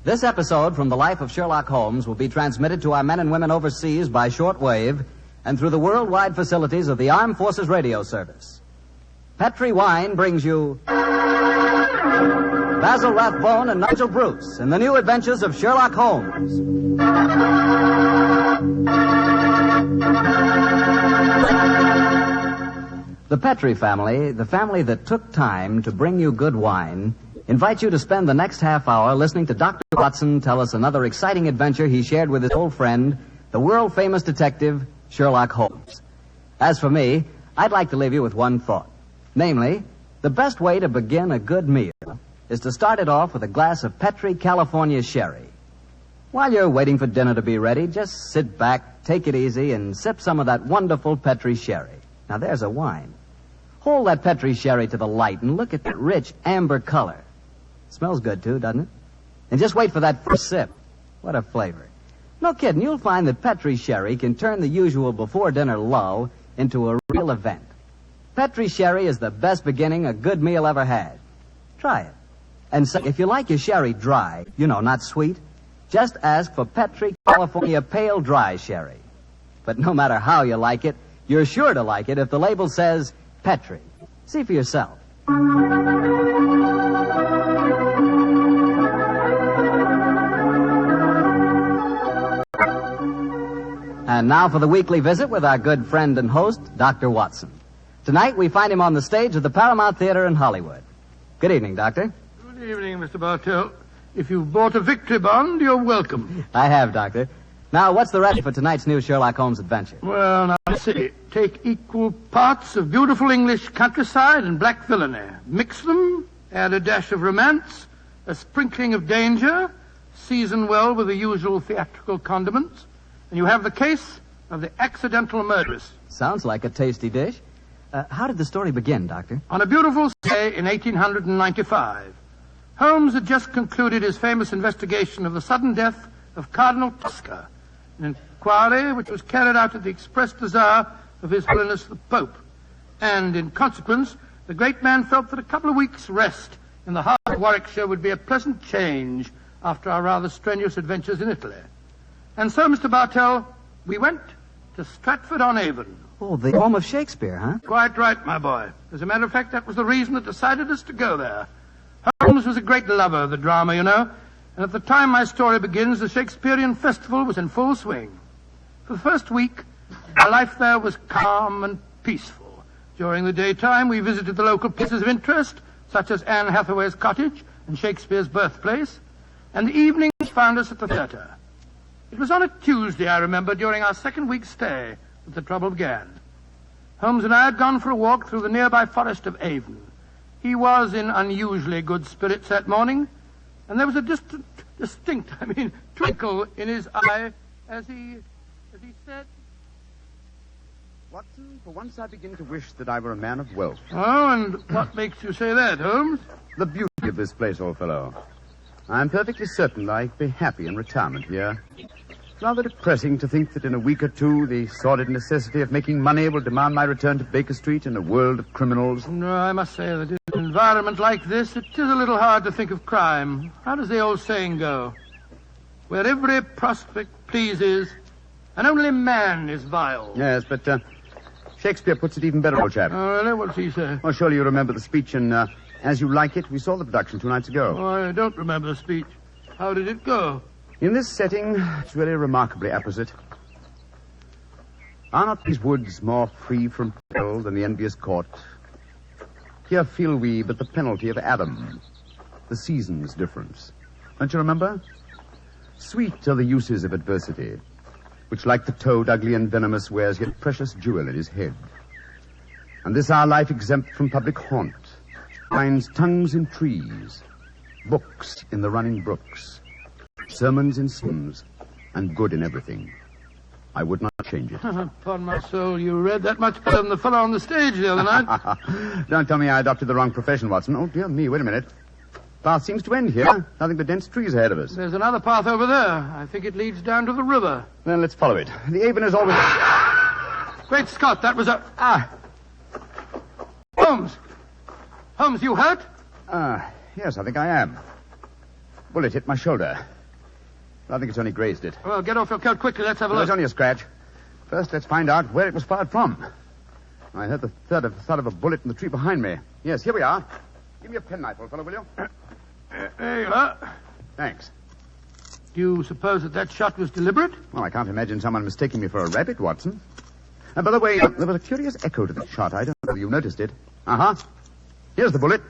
This episode from the life of Sherlock Holmes will be transmitted to our men and women overseas by shortwave and through the worldwide facilities of the Armed Forces Radio Service. Petri Wine brings you Basil Rathbone and Nigel Bruce in the new adventures of Sherlock Holmes. The Petri family, the family that took time to bring you good wine, invite you to spend the next half hour listening to Dr. Watson tell us another exciting adventure he shared with his old friend, the world-famous detective, Sherlock Holmes. As for me, I'd like to leave you with one thought. Namely, the best way to begin a good meal is to start it off with a glass of Petri California sherry. While you're waiting for dinner to be ready, just sit back, take it easy, and sip some of that wonderful Petri sherry. Now, there's a wine. Hold that Petri sherry to the light and look at that rich amber color. Smells good, too, doesn't it? And just wait for that first sip. What a flavor. No kidding, you'll find that Petri sherry can turn the usual before-dinner lull into a real event. Petri sherry is the best beginning a good meal ever had. Try it. And so, if you like your sherry dry, not sweet, just ask for Petri California Pale Dry Sherry. But no matter how you like it, you're sure to like it if the label says Petri. See for yourself. And now for the weekly visit with our good friend and host, Dr. Watson. Tonight we find him on the stage of the Paramount Theater in Hollywood. Good evening, Doctor. Good evening, Mr. Bartell. If you've bought a victory bond, you're welcome. I have, Doctor. Now, what's the recipe for tonight's new Sherlock Holmes adventure? Well, now, let's see. Take equal parts of beautiful English countryside and black villainy. Mix them, add a dash of romance, a sprinkling of danger, season well with the usual theatrical condiments, and you have the case of the accidental murderess. Sounds like a tasty dish. How did the story begin, Doctor? On a beautiful day in 1895, Holmes had just concluded his famous investigation of the sudden death of Cardinal Tosca, an inquiry which was carried out at the express desire of His Holiness the Pope. And in consequence, the great man felt that a couple of weeks' rest in the heart of Warwickshire would be a pleasant change after our rather strenuous adventures in Italy. And so, Mr. Bartell, we went to Stratford-on-Avon. Oh, the home of Shakespeare, huh? Quite right, my boy. As a matter of fact, that was the reason that decided us to go there. Holmes was a great lover of the drama, and at the time my story begins, the Shakespearean festival was in full swing. For the first week, our life there was calm and peaceful. During the daytime, we visited the local places of interest, such as Anne Hathaway's cottage and Shakespeare's birthplace, and the evenings found us at the theater. It was on a Tuesday, I remember, during our second week's stay, that the trouble began. Holmes and I had gone for a walk through the nearby forest of Avon. He was in unusually good spirits that morning, and there was a distinct twinkle in his eye as he said, Watson, for once I begin to wish that I were a man of wealth. Oh, and what makes you say that, Holmes? The beauty of this place, old fellow. I'm perfectly certain I'd be happy in retirement here. It's rather depressing to think that in a week or two the sordid necessity of making money will demand my return to Baker Street in a world of criminals. No, I must say that in an environment like this, it is a little hard to think of crime. How does the old saying go? Where every prospect pleases, and only man is vile. Yes, but Shakespeare puts it even better, old chap. Oh, really? What's he say? Well, surely you remember the speech in As You Like It. We saw the production 2 nights ago. Oh, I don't remember the speech. How did it go? In this setting, it's really remarkably apposite. Are not these woods more free from peril than the envious court? Here feel we but the penalty of Adam, the season's difference. Don't you remember? Sweet are the uses of adversity, which like the toad, ugly and venomous, wears yet precious jewel in his head. And this our life exempt from public haunt finds tongues in trees, books in the running brooks, sermons in sins, and good in everything. I would not change it. Upon my soul, you read that much better than the fellow on the stage the other night. Don't tell me I adopted the wrong profession, Watson. Oh, dear me, wait a minute. Path seems to end here. Nothing but dense trees ahead of us. There's another path over there. I think it leads down to the river. Then let's follow it. The Avon is always... Great Scott, that was a... Holmes! Holmes, you hurt? Yes, I think I am. Bullet hit my shoulder. I think it's only grazed it. Well, get off your coat quickly. Let's have a Well, it's look. only a scratch. First, let's find out where it was fired from. I heard the thud of a bullet in the tree behind me. Yes, here we are. Give me a penknife, old fellow, will you? There you are. Thanks. Do you suppose that shot was deliberate? Well, I can't imagine someone mistaking me for a rabbit, Watson. And by the way, there was a curious echo to the shot. I don't know whether you noticed it. Uh-huh. Here's the bullet.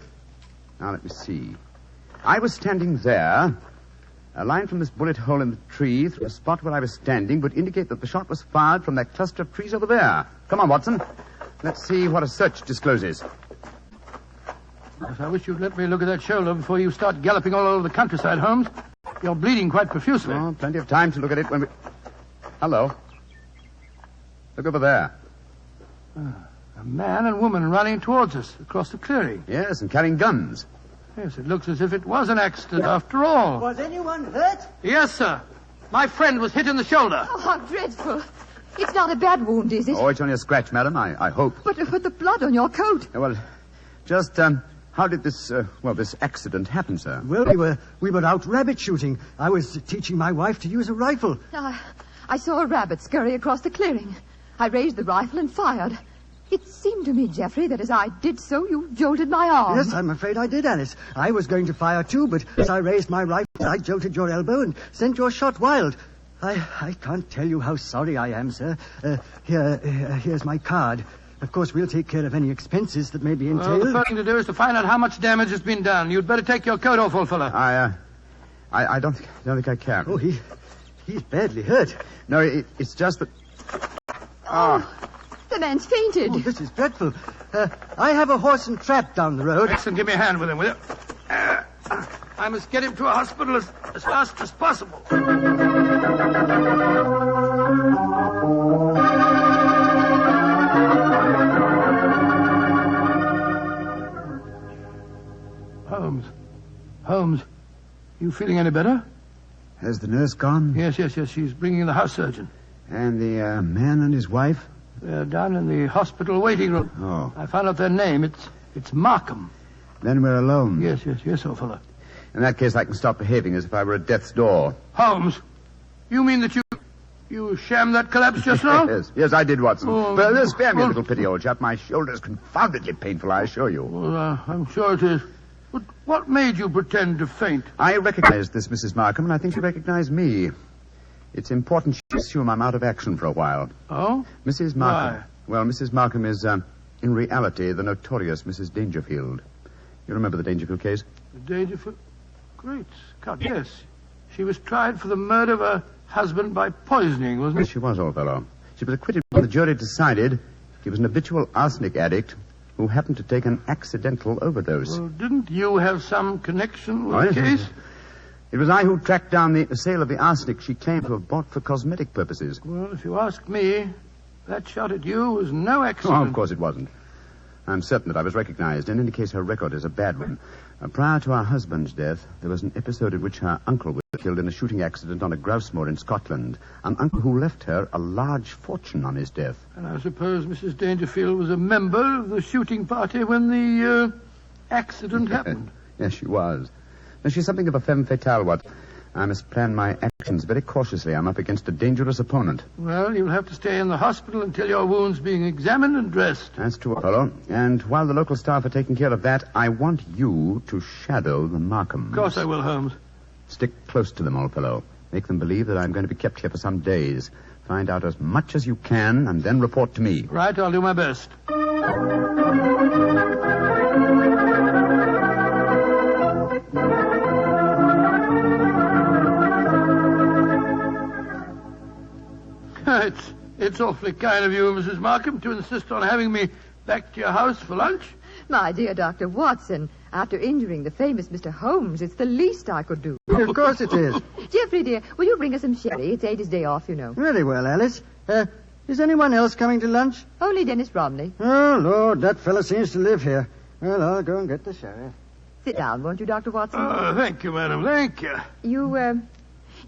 Now, let me see. I was standing there. A line from this bullet hole in the tree through the spot where I was standing would indicate that the shot was fired from that cluster of trees over there. Come on, Watson. Let's see what a search discloses. Yes, I wish you'd let me look at that shoulder before you start galloping all over the countryside, Holmes. You're bleeding quite profusely. Oh, plenty of time to look at it when we... Hello. Look over there. A man and woman running towards us across the clearing. Yes, and carrying guns. Yes, it looks as if it was an accident after all. Was anyone hurt? Yes, sir. My friend was hit in the shoulder. Oh, how dreadful. It's not a bad wound, is it? Oh, it's only a scratch, madam, I hope. But the blood on your coat. Well, just, how did this accident happen, sir? Well, we were out rabbit shooting. I was teaching my wife to use a rifle. I saw a rabbit scurry across the clearing. I raised the rifle and fired. It seemed to me, Geoffrey, that as I did so, you jolted my arm. Yes, I'm afraid I did, Alice. I was going to fire too, but as I raised my rifle, I jolted your elbow and sent your shot wild. I can't tell you how sorry I am, sir. Here's my card. Of course, we'll take care of any expenses that may be Well, entailed. the first thing to do is to find out how much damage has been done. You'd better take your coat off, old fellow. I don't think I can. Oh, he's badly hurt. No, it's just that... The man's fainted. Oh, this is dreadful. I have a horse and trap down the road. Excellent. Give me a hand with him, will you? I must get him to a hospital as fast as possible. Holmes, you feeling any better? Has the nurse gone? Yes. She's bringing the house surgeon. And the man and his wife? They're down in the hospital waiting room. Oh. I found out their name. It's Markham. Then we're alone. Yes, old fellow. In that case, I can stop behaving as if I were at death's door. Holmes, you mean that you shammed that collapse just now? Yes, I did, Watson. Oh, But spare me a well- little pity, old chap. My shoulder's confoundedly painful, I assure you. Well, I'm sure it is. But what made you pretend to faint? I recognized this Mrs. Markham, and I think she recognized me. It's important she assume I'm out of action for a while. Oh? Mrs. Markham. Why? Well, Mrs. Markham is, in reality, the notorious Mrs. Dangerfield. You remember the Dangerfield case? The Dangerfield? Great Scott, yes. She was tried for the murder of her husband by poisoning, wasn't Yes, she? she was, old fellow. She was acquitted when the jury decided he was an habitual arsenic addict who happened to take an accidental overdose. Well, didn't you have some connection with Oh, the yes, case? It was I who tracked down the sale of the arsenic she claimed to have bought for cosmetic purposes. Well, if you ask me, that shot at you was no Oh, accident. of course it wasn't. I'm certain that I was recognized. In any case, her record is a bad one. Prior to her husband's death, there was an episode in which her uncle was killed in a shooting accident on a grouse moor in Scotland. An uncle who left her a large fortune on his death. And I suppose Mrs. Dangerfield was a member of the shooting party when the accident happened. Yes, she was. Now, she's something of a femme fatale, what? I must plan my actions very cautiously. I'm up against a dangerous opponent. Well, you'll have to stay in the hospital until your wound's being examined and dressed. That's true, fellow. And while the local staff are taking care of that, I want you to shadow the Markhams. Of course I will, Holmes. Stick close to them, old fellow. Make them believe that I'm going to be kept here for some days. Find out as much as you can, and then report to me. Right, I'll do my best. It's awfully kind of you, Mrs. Markham, to insist on having me back to your house for lunch. My dear Dr. Watson, after injuring the famous Mr. Holmes, it's the least I could do. Of course it is. Geoffrey, dear, will you bring us some sherry? It's Ada's day off, you know. Very well, Alice. Is anyone else coming to lunch? Only Dennis Romney. Oh, Lord, that fellow seems to live here. Well, I'll go and get the sheriff. Sit down, won't you, Dr. Watson? Thank you, madam. Thank you.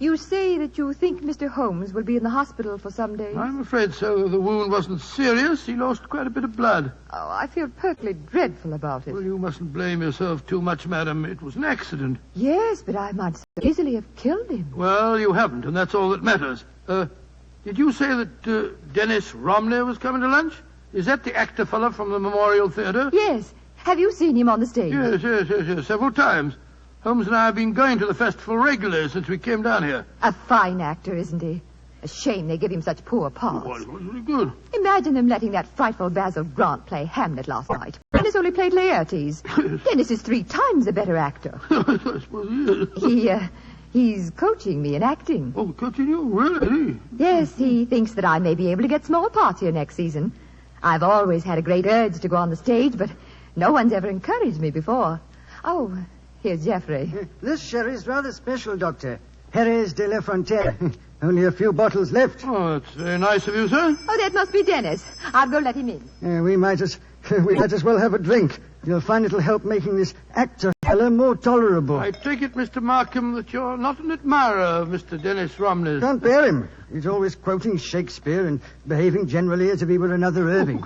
You say that you think Mr. Holmes will be in the hospital for some days. I'm afraid so. The wound wasn't serious. He lost quite a bit of blood. Oh, I feel perfectly dreadful about it. Well, you mustn't blame yourself too much, madam. It was an accident. Yes, but I might so easily have killed him. Well, you haven't, and that's all that matters. Did you say that Dennis Romney was coming to lunch? Is that the actor fellow from the Memorial Theatre? Yes. Have you seen him on the stage? Yes, several times. Holmes and I have been going to the festival regularly since we came down here. A fine actor, isn't he? A shame they give him such poor parts. Well, it was really good. Imagine them letting that frightful Basil Grant play Hamlet last night. Dennis only played Laertes. Dennis is 3 times a better actor. I suppose he is. He's coaching me in acting. Oh, coaching you? Really? Yes, he thinks that I may be able to get small parts here next season. I've always had a great urge to go on the stage, but no one's ever encouraged me before. Oh, here's Geoffrey. This sherry's rather special, Doctor. Jerez de la Frontera. Only a few bottles left. Oh, that's very nice of you, sir. Oh, that must be Dennis. I'll go let him in. We might as well have a drink. You'll find it'll help making this actor fella more tolerable. I take it, Mr. Markham, that you're not an admirer of Mr. Dennis Romney's. Can't bear him. He's always quoting Shakespeare and behaving generally as if he were another Irving.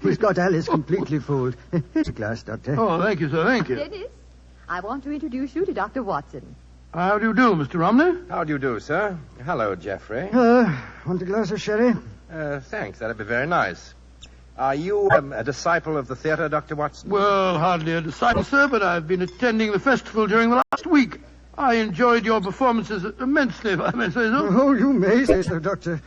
He's got Alice completely fooled. Here's a glass, Doctor. Oh, thank you, sir, thank you. Dennis, I want to introduce you to Dr. Watson. How do you do, Mr. Romney? How do you do, sir? Hello, Geoffrey. Want a glass of sherry? Thanks. That'd be very nice. Are you a disciple of the theatre, Dr. Watson? Well, hardly a disciple, sir, but I've been attending the festival during the last week. I enjoyed your performances immensely, if I may say so. Oh, you may say so, Doctor.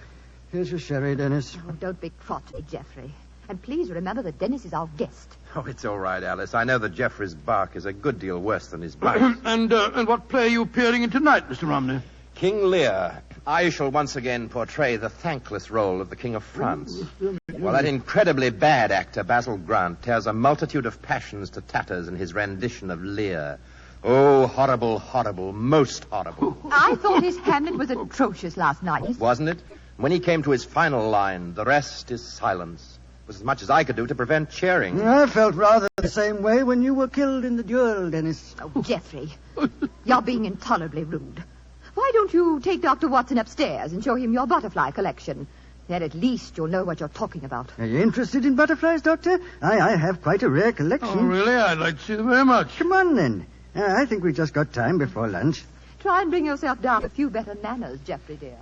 Here's your sherry, Dennis. Oh, don't be cross with me, Geoffrey. And please remember that Dennis is our guest. Oh, it's all right, Alice. I know that Geoffrey's bark is a good deal worse than his bite. And what play are you appearing in tonight, Mr. Romney? King Lear. I shall once again portray the thankless role of the King of France. Well, that incredibly bad actor, Basil Grant, tears a multitude of passions to tatters in his rendition of Lear. Oh, horrible, horrible, most horrible. I thought his Hamlet was atrocious last night. Wasn't it? When he came to his final line, the rest is silence, was as much as I could do to prevent cheering. I felt rather the same way when you were killed in the duel, Dennis. Oh, Geoffrey, you're being intolerably rude. Why don't you take Dr. Watson upstairs and show him your butterfly collection? Then at least you'll know what you're talking about. Are you interested in butterflies, Doctor? I have quite a rare collection. Oh, really? I'd like to see them very much. Come on, then. I think we just got time before lunch. Try and bring yourself down to a few better manners, Geoffrey, dear.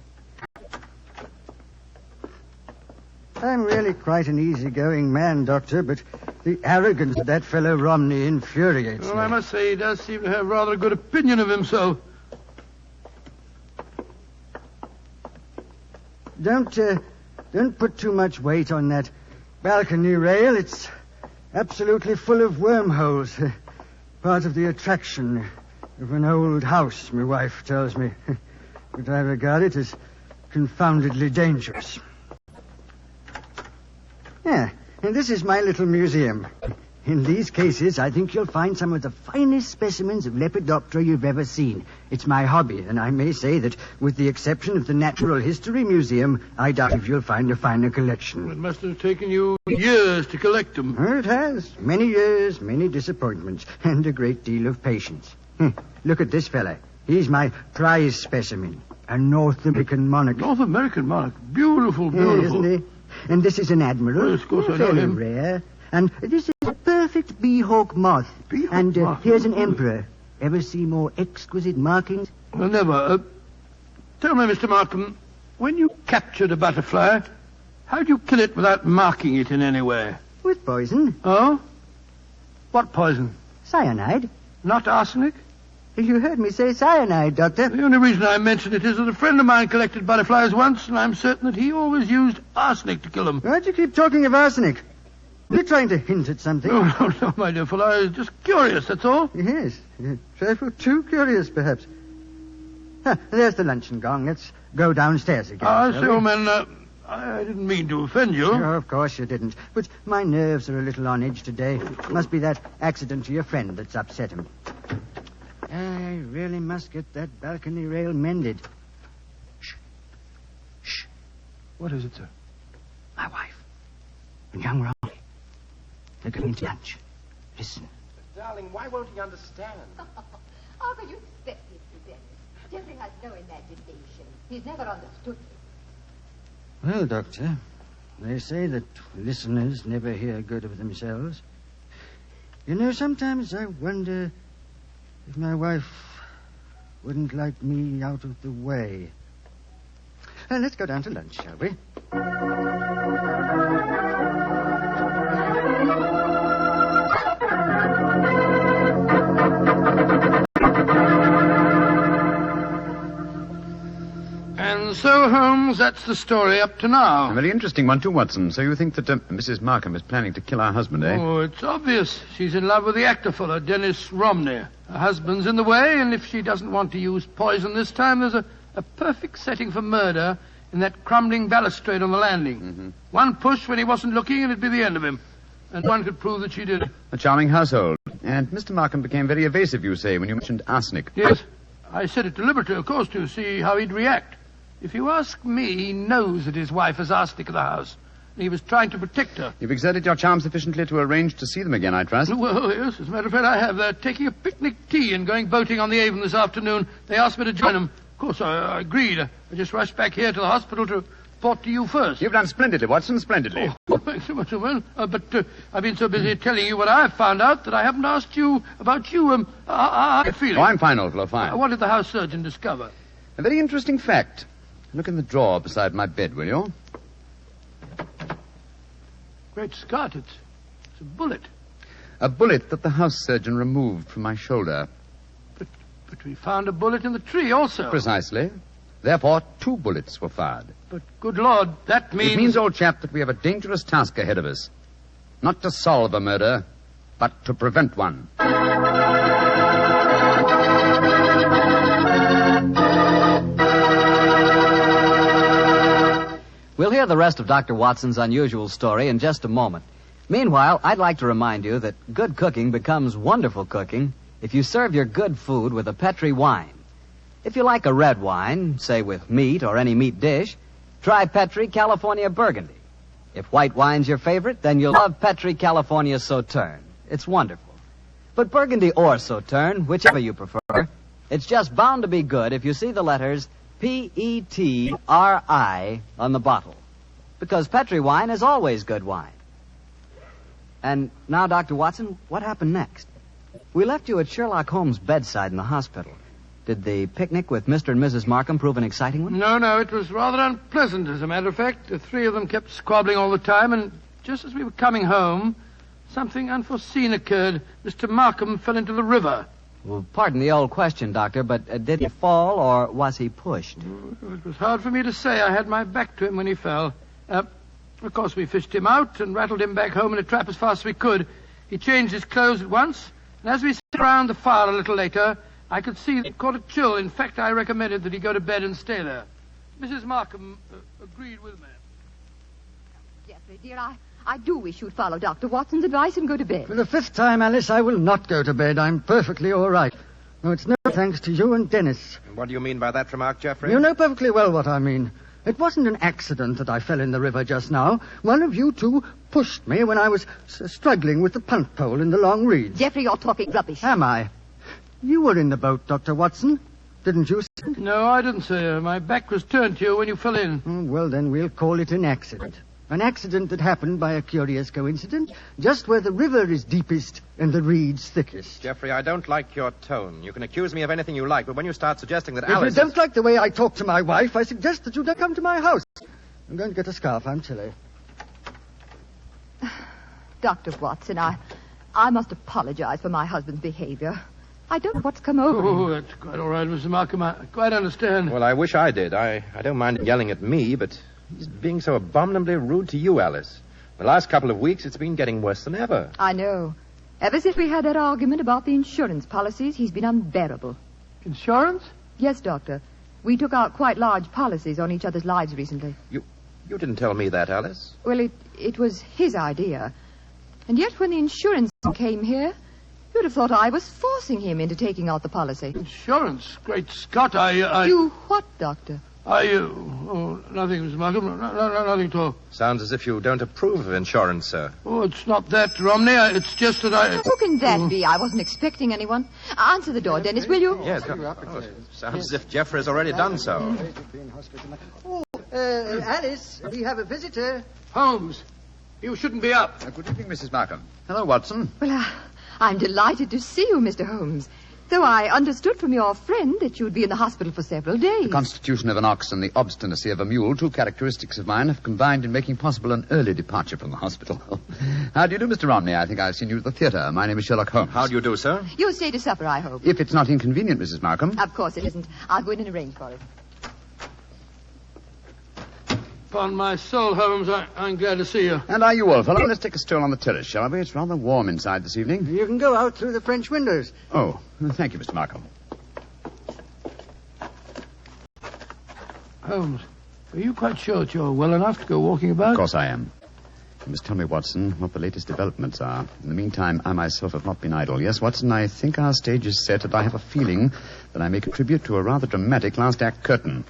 I'm really quite an easygoing man, Doctor, but the arrogance of that fellow Romney infuriates Well, me. I must say he does seem to have rather a good opinion of himself. Don't put too much weight on that balcony rail. It's absolutely full of wormholes. Part of the attraction of an old house, my wife tells me. But I regard it as confoundedly dangerous. Yeah, and this is my little museum. In these cases, I think you'll find some of the finest specimens of Lepidoptera you've ever seen. It's my hobby, and I may say that, with the exception of the Natural History Museum, I doubt if you'll find a finer collection. It must have taken you years to collect them. It has. Many years, many disappointments, and a great deal of patience. Look at this fella. He's my prize specimen, a North American monarch. North American monarch. Beautiful, Yeah, beautiful. isn't he? And this is an admiral. Yes, of course I know Fairly him. rare. And this is a perfect bee-hawk moth. Bee-hawk and moth. here's an emperor. Ever see more exquisite markings? Well, never. Tell me, Mr. Markham, when you captured a butterfly, how'd you kill it without marking it in any way? With poison. Oh? What poison? Cyanide. Not arsenic? You heard me say cyanide, Doctor. The only reason I mention it is that a friend of mine collected butterflies once, and I'm certain that he always used arsenic to kill them. Why'd you keep talking of arsenic? You're trying to hint at something. No, my dear fellow. I was just curious, that's all. Yes. Trifle too curious, perhaps. There's the luncheon gong. Let's go downstairs again. I shall say, we? old man, I didn't mean to offend you. Oh, of course you didn't. But my nerves are a little on edge today. Must be that accident to your friend that's upset him. I really must get that balcony rail mended. Shh. What is it, sir? My wife. And young Ronnie. They're going to lunch. Listen. Darling, why won't he understand? How can you expect me to, Dennis? Jeffrey has no imagination. He's never understood me. Well, Doctor, they say that listeners never hear good of themselves. You know, sometimes I wonder if my wife wouldn't like me out of the way. Let's go down to lunch, shall we? And so, Holmes, that's the story up to now. A very interesting one, too, Watson. So you think that Mrs. Markham is planning to kill our husband, eh? Oh, it's obvious. She's in love with the actor fellow, Dennis Romney. Her husband's in the way, and if she doesn't want to use poison this time, there's a perfect setting for murder in that crumbling balustrade on the landing. Mm-hmm. One push when he wasn't looking, and it'd be the end of him. And one could prove that she did it. A charming household. And Mr. Markham became very evasive, you say, when you mentioned arsenic. Yes. I said it deliberately, of course, to see how he'd react. If you ask me, he knows that his wife has arsenic in the house. And he was trying to protect her. You've exerted your charm sufficiently to arrange to see them again, I trust. Well, yes, as a matter of fact, I have. They're taking a picnic tea and going boating on the Avon this afternoon. They asked me to join them. Of course, I agreed. I just rushed back here to the hospital to report to you first. You've done splendidly, Watson, splendidly. Oh, thanks so much, Owen. But I've been so busy telling you what I've found out that I haven't asked you about you. How are you feeling? Oh, I'm fine, old fellow, fine. What did the house surgeon discover? A very interesting fact. Look in the drawer beside my bed, will you? Great Scott, it's a bullet. A bullet that the house surgeon removed from my shoulder. But we found a bullet in the tree also. Precisely. Therefore, 2 bullets were fired. But, good Lord, that means... It means, old chap, that we have a dangerous task ahead of us. Not to solve a murder, but to prevent one. We'll hear the rest of Dr. Watson's unusual story in just a moment. Meanwhile, I'd like to remind you that good cooking becomes wonderful cooking if you serve your good food with a Petri wine. If you like a red wine, say with meat or any meat dish, try Petri California Burgundy. If white wine's your favorite, then you'll love Petri California Sauterne. It's wonderful. But Burgundy or Sauterne, whichever you prefer, it's just bound to be good if you see the letters Petri on the bottle. Because Petri wine is always good wine. And now, Dr. Watson, what happened next? We left you at Sherlock Holmes' bedside in the hospital. Did the picnic with Mr. and Mrs. Markham prove an exciting one? No, it was rather unpleasant, as a matter of fact. The 3 of them kept squabbling all the time, and just as we were coming home, something unforeseen occurred. Mr. Markham fell into the river. Well, pardon the old question, Doctor, but did he fall or was he pushed? It was hard for me to say. I had my back to him when he fell. Of course, we fished him out and rattled him back home in a trap as fast as we could. He changed his clothes at once, and as we sat around the fire a little later, I could see that he caught a chill. In fact, I recommended that he go to bed and stay there. Mrs. Markham agreed with me. Jeffrey, dear, I do wish you'd follow Dr. Watson's advice and go to bed. For the 5th time, Alice, I will not go to bed. I'm perfectly all right. No, it's no thanks to you and Dennis. What do you mean by that remark, Jeffrey? You know perfectly well what I mean. It wasn't an accident that I fell in the river just now. One of you 2 pushed me when I was struggling with the punt pole in the long reeds. Jeffrey, you're talking rubbish. Am I? You were in the boat, Dr. Watson. Didn't you? No, I didn't, sir. My back was turned to you when you fell in. Well, then we'll call it an accident. An accident that happened by a curious coincidence, just where the river is deepest and the reeds thickest. Jeffrey, I don't like your tone. You can accuse me of anything you like, but when you start suggesting that If Alice... you don't like the way I talk to my wife, I suggest that you don't come to my house. I'm going to get a scarf. I'm chilly. Dr. Watson, I must apologize for my husband's behavior. I don't know what's come over him. Oh, that's quite all right, Mr. Markham. I quite understand. Well, I wish I did. I don't mind yelling at me, but he's being so abominably rude to you, Alice. The last couple of weeks, it's been getting worse than ever. I know. Ever since we had that argument about the insurance policies, he's been unbearable. Insurance? Yes, Doctor. We took out quite large policies on each other's lives recently. You didn't tell me that, Alice. Well, it was his idea. And yet when the insurance came here, you'd have thought I was forcing him into taking out the policy. Insurance? Great Scott, You what, Doctor? Are you? Oh, nothing, Mr. Markham. No, nothing at all. Sounds as if you don't approve of insurance, sir. Oh, it's not that, Romney. It's just that I... Who can that be? I wasn't expecting anyone. Answer the door, Dennis, will you? Yes. Sounds as if Jeffrey has already done so. Oh, Alice, we have a visitor. Holmes, you shouldn't be up. Good evening, Mrs. Markham. Hello, Watson. Well, I'm delighted to see you, Mr. Holmes. Though I understood from your friend that you'd be in the hospital for several days. The constitution of an ox and the obstinacy of a mule, two characteristics of mine, have combined in making possible an early departure from the hospital. How do you do, Mr. Romney? I think I've seen you at the theatre. My name is Sherlock Holmes. How do you do, sir? You'll stay to supper, I hope. If it's not inconvenient, Mrs. Markham. Of course it isn't. I'll go in and arrange for it. Upon my soul, Holmes, I'm glad to see you. And are you, old fellow? Let's take a stroll on the terrace, shall we? It's rather warm inside this evening. You can go out through the French windows. Oh, thank you, Mr. Markham. Holmes, are you quite sure that you're well enough to go walking about? Of course I am. You must tell me, Watson, what the latest developments are. In the meantime, I myself have not been idle. Yes, Watson, I think our stage is set, and I have a feeling that I may contribute to a rather dramatic last act curtain.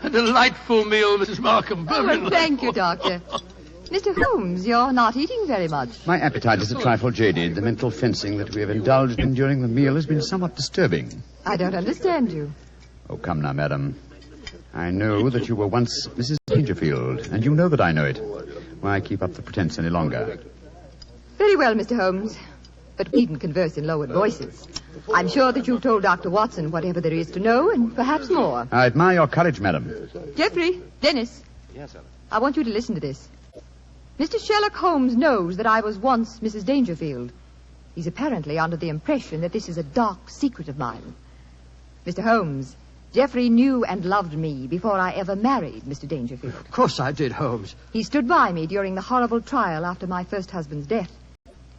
A delightful meal, Mrs. Markham. Oh, thank you, Doctor. Mr. Holmes, you're not eating very much. My appetite is a trifle jaded. The mental fencing that we have indulged in during the meal has been somewhat disturbing. I don't understand you. Oh, come now, madam. I know that you were once Mrs. Dangerfield, and you know that I know it. Why keep up the pretense any longer? Very well, Mr. Holmes. But we needn't converse in lowered voices. I'm sure that you've told Dr. Watson whatever there is to know, and perhaps more. I admire your courage, madam. Jeffrey, Dennis. Yes, sir. I want you to listen to this. Mr. Sherlock Holmes knows that I was once Mrs. Dangerfield. He's apparently under the impression that this is a dark secret of mine. Mr. Holmes, Jeffrey knew and loved me before I ever married Mr. Dangerfield. Of course I did, Holmes. He stood by me during the horrible trial after my first husband's death.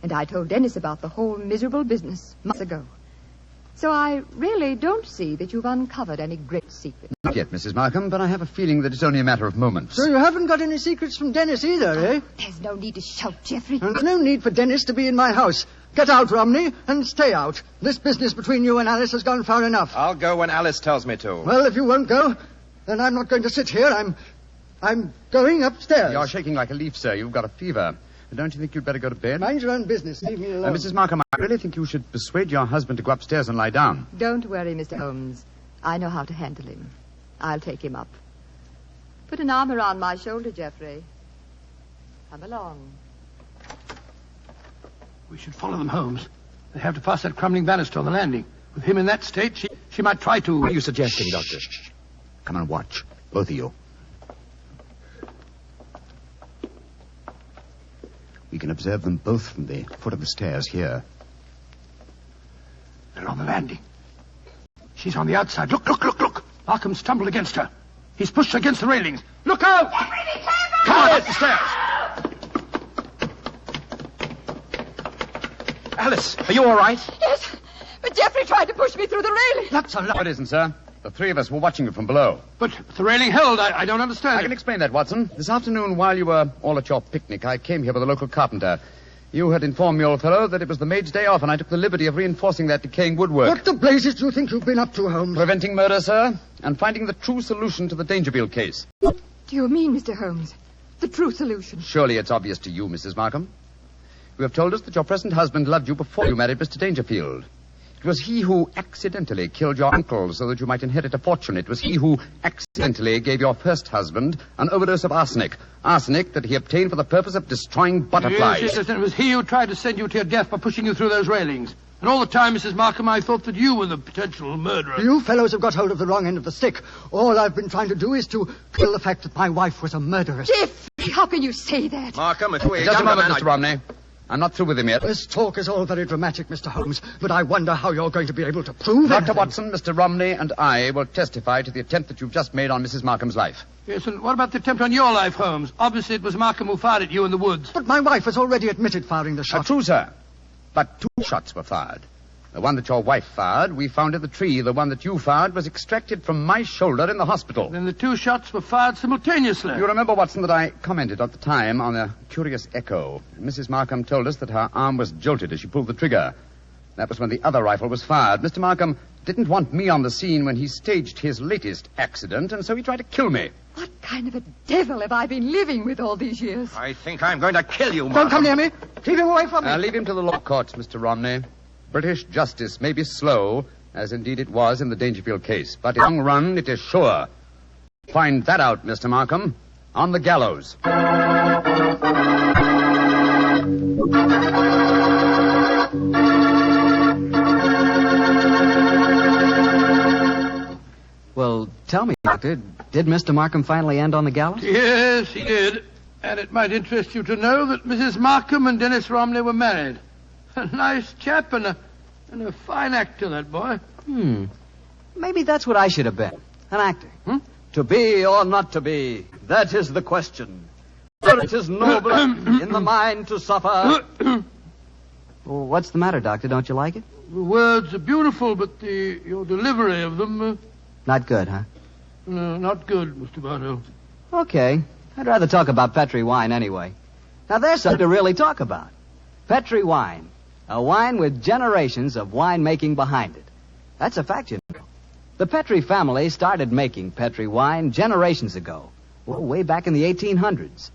And I told Dennis about the whole miserable business months ago. So I really don't see that you've uncovered any great secret. Not yet, Mrs. Markham, but I have a feeling that it's only a matter of moments. So you haven't got any secrets from Dennis either, eh? There's no need to shout, Jeffrey. And there's no need for Dennis to be in my house. Get out, Romney, and stay out. This business between you and Alice has gone far enough. I'll go when Alice tells me to. Well, if you won't go, then I'm not going to sit here. I'm going upstairs. You're shaking like a leaf, sir. You've got a fever. Don't you think you'd better go to bed? Mind your own business. Leave me alone. Mrs. Markham, I really think you should persuade your husband to go upstairs and lie down. Don't worry, Mr. Holmes. I know how to handle him. I'll take him up. Put an arm around my shoulder, Jeffrey. Come along. We should follow them, Holmes. They have to pass that crumbling banister on the landing. With him in that state, she might try to... What are you suggesting, Doctor? Come and watch. Both of you. We can observe them both from the foot of the stairs here. They're on the landing. She's on the outside. Look. Markham stumbled against her. He's pushed her against the railings. Look out! Come on, up the stairs. Alice, are you all right? Yes, but Jeffrey tried to push me through the railing. That's a No, it isn't, sir. The three of us were watching you from below. But the railing held. I don't understand. I can explain that, Watson. This afternoon, while you were all at your picnic, I came here with a local carpenter. You had informed me, old fellow, that it was the maid's day off, and I took the liberty of reinforcing that decaying woodwork. What the blazes do you think you've been up to, Holmes? Preventing murder, sir, and finding the true solution to the Dangerfield case. What do you mean, Mr. Holmes? The true solution? Surely it's obvious to you, Mrs. Markham. You have told us that your present husband loved you before you married Mr. Dangerfield. It was he who accidentally killed your uncle so that you might inherit a fortune. It was he who accidentally gave your first husband an overdose of arsenic. Arsenic that he obtained for the purpose of destroying butterflies. Yes, and it was he who tried to send you to your death by pushing you through those railings. And all the time, Mrs. Markham, I thought that you were the potential murderer. You fellows have got hold of the wrong end of the stick. All I've been trying to do is to kill the fact that my wife was a murderess. Jeffrey, how can you say that? Markham, if we... Just a moment, Mr. Romney. I'm not through with him yet. This talk is all very dramatic, Mr. Holmes, but I wonder how you're going to be able to prove it. Dr. Watson, Mr. Romney, and I will testify to the attempt that you've just made on Mrs. Markham's life. Yes, and what about the attempt on your life, Holmes? Obviously, it was Markham who fired at you in the woods. But my wife has already admitted firing the shot. True, sir. But 2 shots were fired. The one that your wife fired, we found in the tree. The one that you fired was extracted from my shoulder in the hospital. Then the two shots were fired simultaneously. You remember, Watson, that I commented at the time on a curious echo. Mrs. Markham told us that her arm was jolted as she pulled the trigger. That was when the other rifle was fired. Mr. Markham didn't want me on the scene when he staged his latest accident, and so he tried to kill me. What kind of a devil have I been living with all these years? I think I'm going to kill you, Markham. Don't come near me. Keep him away from me. Leave him to the law courts, Mr. Romney. British justice may be slow, as indeed it was in the Dangerfield case, but in the long run, it is sure. Find that out, Mr. Markham, on the gallows. Well, tell me, Doctor, did Mr. Markham finally end on the gallows? Yes, he did. And it might interest you to know that Mrs. Markham and Dennis Romney were married. A nice chap and a fine actor, that boy. Maybe that's what I should have been. An actor. To be or not to be, that is the question. For it is noble in the mind to suffer. Well, what's the matter, Doctor? Don't you like it? The words are beautiful, but your delivery of them... Not good, huh? No, not good, Mr. Bartell. Okay. I'd rather talk about Petri wine anyway. Now, there's something to really talk about. Petri wine. A wine with generations of winemaking behind it. That's a fact, you know. The Petri family started making Petri wine generations ago. Well, way back in the 1800s.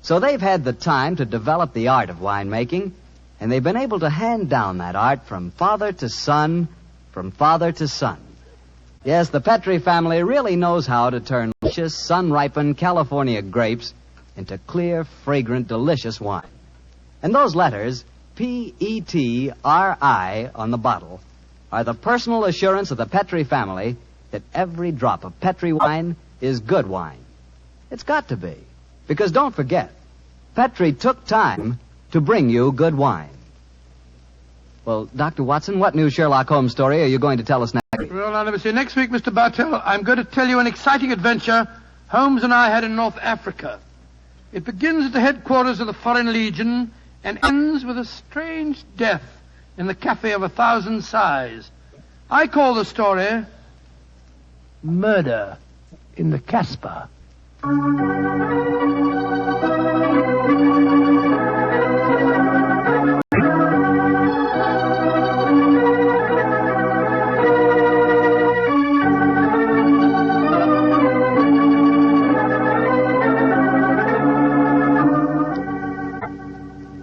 So they've had the time to develop the art of winemaking, and they've been able to hand down that art from father to son, from father to son. Yes, the Petri family really knows how to turn delicious, sun-ripened California grapes into clear, fragrant, delicious wine. And those letters, Petri on the bottle, are the personal assurance of the Petri family that every drop of Petri wine is good wine. It's got to be. Because don't forget, Petri took time to bring you good wine. Well, Dr. Watson, what new Sherlock Holmes story are you going to tell us next week? Well, I'll never see. Next week, Mr. Bartell, I'm going to tell you an exciting adventure Holmes and I had in North Africa. It begins at the headquarters of the Foreign Legion and ends with a strange death in the Cafe of 1,000 Sighs. I call the story Murder in the Casbah.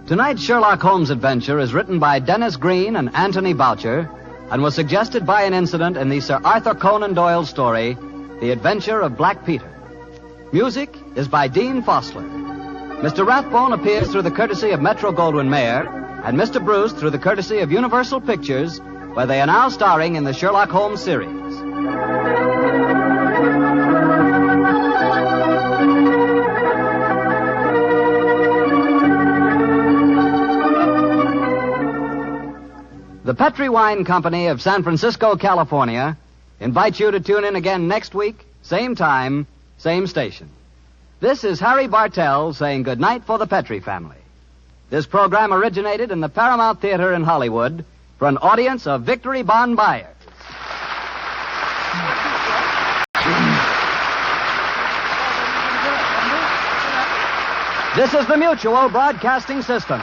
Tonight's Sherlock Holmes adventure is written by Dennis Green and Anthony Boucher and was suggested by an incident in the Sir Arthur Conan Doyle story, The Adventure of Black Peter. Music is by Dean Fosler. Mr. Rathbone appears through the courtesy of Metro-Goldwyn-Mayer and Mr. Bruce through the courtesy of Universal Pictures, where they are now starring in the Sherlock Holmes series. The Petri Wine Company of San Francisco, California, invites you to tune in again next week, same time, same station. This is Harry Bartell saying goodnight for the Petri family. This program originated in the Paramount Theater in Hollywood for an audience of Victory Bond buyers. This is the Mutual Broadcasting System.